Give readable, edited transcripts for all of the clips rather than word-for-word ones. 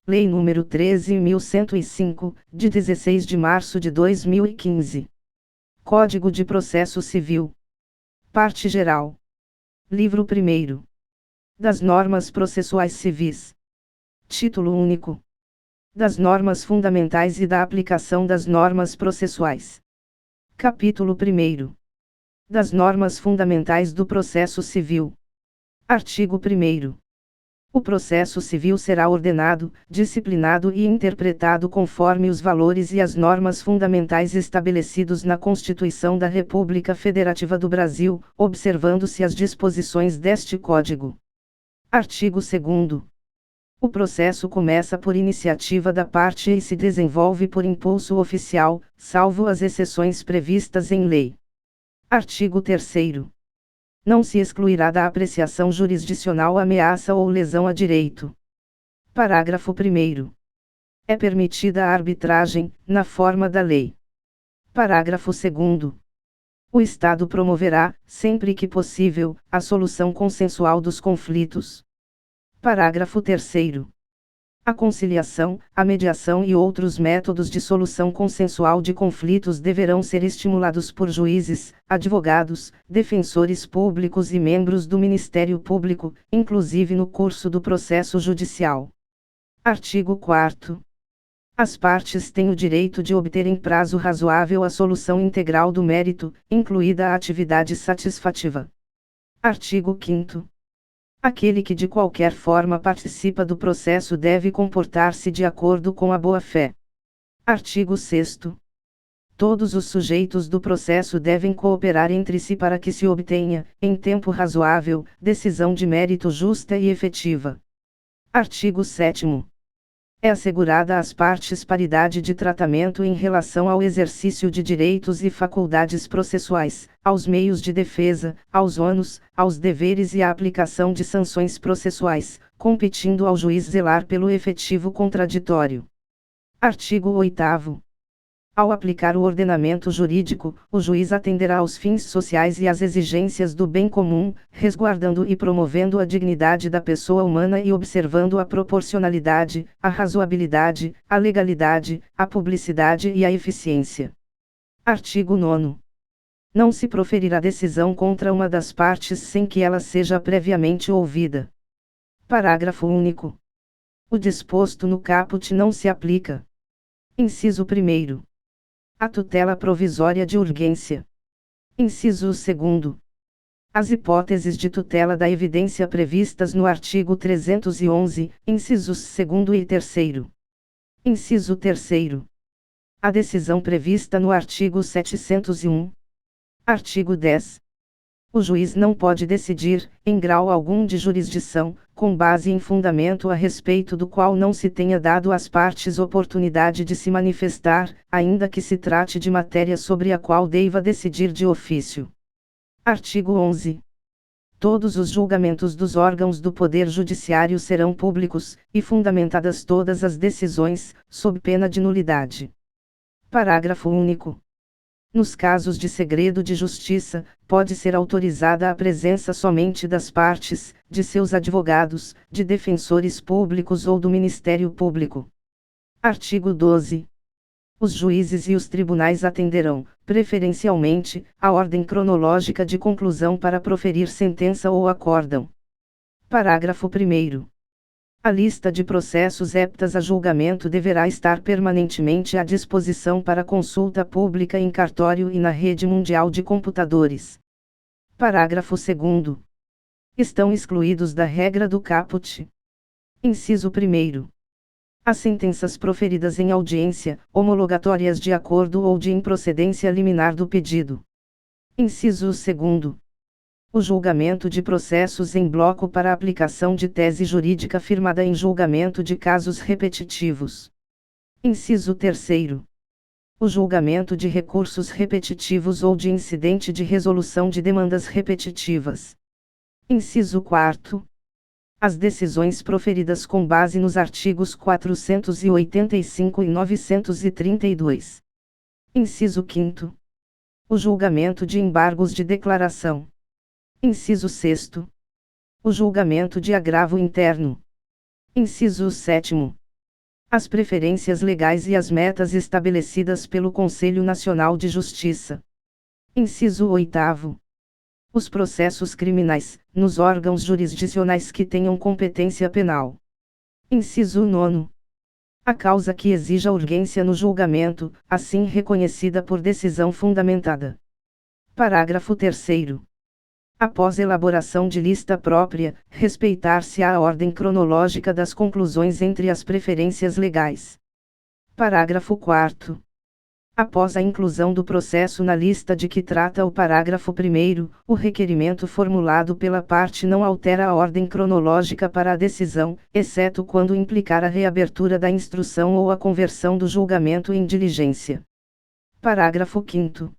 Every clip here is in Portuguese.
Lei nº 13.105, de 16 de março de 2015. Código de Processo Civil. Parte Geral. Livro 1º. Das Normas Processuais Civis. Título único. Das Normas Fundamentais e da Aplicação das Normas Processuais. Capítulo 1º. Das Normas Fundamentais do Processo Civil. Artigo 1º. O processo civil será ordenado, disciplinado e interpretado conforme os valores e as normas fundamentais estabelecidos na Constituição da República Federativa do Brasil, observando-se as disposições deste Código. Artigo 2º. O processo começa por iniciativa da parte e se desenvolve por impulso oficial, salvo as exceções previstas em lei. Artigo 3º. Não se excluirá da apreciação jurisdicional ameaça ou lesão a direito. Parágrafo 1º. É permitida a arbitragem, na forma da lei. Parágrafo 2º. O Estado promoverá, sempre que possível, a solução consensual dos conflitos. Parágrafo 3º. A conciliação, a mediação e outros métodos de solução consensual de conflitos deverão ser estimulados por juízes, advogados, defensores públicos e membros do Ministério Público, inclusive no curso do processo judicial. Artigo 4º. As partes têm o direito de obter em prazo razoável a solução integral do mérito, incluída a atividade satisfativa. Artigo 5º. Aquele que de qualquer forma participa do processo deve comportar-se de acordo com a boa-fé. Artigo 6º. Todos os sujeitos do processo devem cooperar entre si para que se obtenha, em tempo razoável, decisão de mérito justa e efetiva. Artigo 7º. É assegurada às partes paridade de tratamento em relação ao exercício de direitos e faculdades processuais, aos meios de defesa, aos ônus, aos deveres e à aplicação de sanções processuais, competindo ao juiz zelar pelo efetivo contraditório. Artigo 8º. Ao aplicar o ordenamento jurídico, o juiz atenderá aos fins sociais e às exigências do bem comum, resguardando e promovendo a dignidade da pessoa humana e observando a proporcionalidade, a razoabilidade, a legalidade, a publicidade e a eficiência. Artigo 9º. Não se proferirá decisão contra uma das partes sem que ela seja previamente ouvida. Parágrafo único. O disposto no caput não se aplica. Inciso 1º. A tutela provisória de urgência. Inciso 2º. As hipóteses de tutela da evidência previstas no artigo 311, incisos 2º e 3º. Inciso 3º. A decisão prevista no artigo 701. Artigo 10. O juiz não pode decidir, em grau algum de jurisdição, com base em fundamento a respeito do qual não se tenha dado às partes oportunidade de se manifestar, ainda que se trate de matéria sobre a qual deva decidir de ofício. Artigo 11. Todos os julgamentos dos órgãos do Poder Judiciário serão públicos, e fundamentadas todas as decisões, sob pena de nulidade. Parágrafo único. Nos casos de segredo de justiça, pode ser autorizada a presença somente das partes, de seus advogados, de defensores públicos ou do Ministério Público. Artigo 12. Os juízes e os tribunais atenderão, preferencialmente, a ordem cronológica de conclusão para proferir sentença ou acórdão. Parágrafo 1º. A lista de processos aptas a julgamento deverá estar permanentemente à disposição para consulta pública em cartório e na rede mundial de computadores. Parágrafo 2º. Estão excluídos da regra do caput. Inciso 1º. As sentenças proferidas em audiência, homologatórias de acordo ou de improcedência liminar do pedido. Inciso 2º. O julgamento de processos em bloco para aplicação de tese jurídica firmada em julgamento de casos repetitivos. Inciso 3º. O julgamento de recursos repetitivos ou de incidente de resolução de demandas repetitivas. Inciso 4º. As decisões proferidas com base nos artigos 485 e 932. Inciso 5º. O julgamento de embargos de declaração. Inciso 6º. O julgamento de agravo interno. Inciso 7º. as preferências legais e as metas estabelecidas pelo Conselho Nacional de Justiça. Inciso 8º. Os processos criminais, nos órgãos jurisdicionais que tenham competência penal. Inciso 9º. A causa que exija urgência no julgamento, assim reconhecida por decisão fundamentada. Parágrafo 3º. Após elaboração de lista própria, respeitar-se-á a ordem cronológica das conclusões entre as preferências legais. Parágrafo 4º. Após a inclusão do processo na lista de que trata o parágrafo 1º, o requerimento formulado pela parte não altera a ordem cronológica para a decisão, exceto quando implicar a reabertura da instrução ou a conversão do julgamento em diligência. Parágrafo 5º.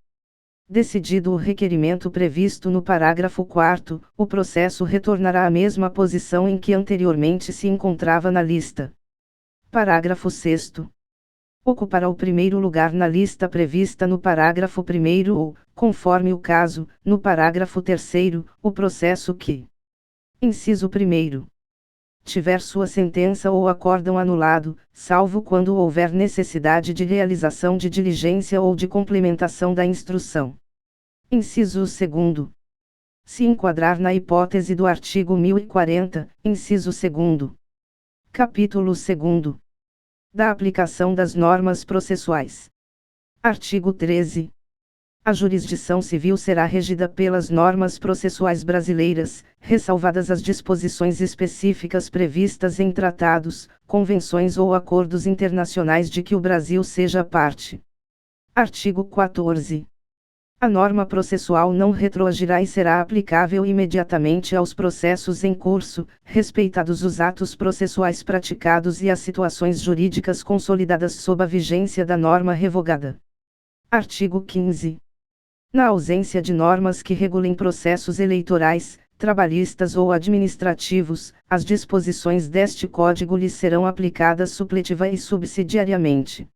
Decidido o requerimento previsto no parágrafo 4º, o processo retornará à mesma posição em que anteriormente se encontrava na lista. Parágrafo 6º. Ocupará o primeiro lugar na lista prevista no parágrafo 1º ou, conforme o caso, no parágrafo 3º, o processo que: inciso 1º. Tiver sua sentença ou acórdão anulado, salvo quando houver necessidade de realização de diligência ou de complementação da instrução. Inciso 2º. Se enquadrar na hipótese do artigo 1040, inciso 2º. Capítulo 2º. Da aplicação das normas processuais. Artigo 13. A jurisdição civil será regida pelas normas processuais brasileiras, ressalvadas as disposições específicas previstas em tratados, convenções ou acordos internacionais de que o Brasil seja parte. Artigo 14. A norma processual não retroagirá e será aplicável imediatamente aos processos em curso, respeitados os atos processuais praticados e as situações jurídicas consolidadas sob a vigência da norma revogada. Artigo 15. Na ausência de normas que regulem processos eleitorais, trabalhistas ou administrativos, as disposições deste Código lhes serão aplicadas supletiva e subsidiariamente.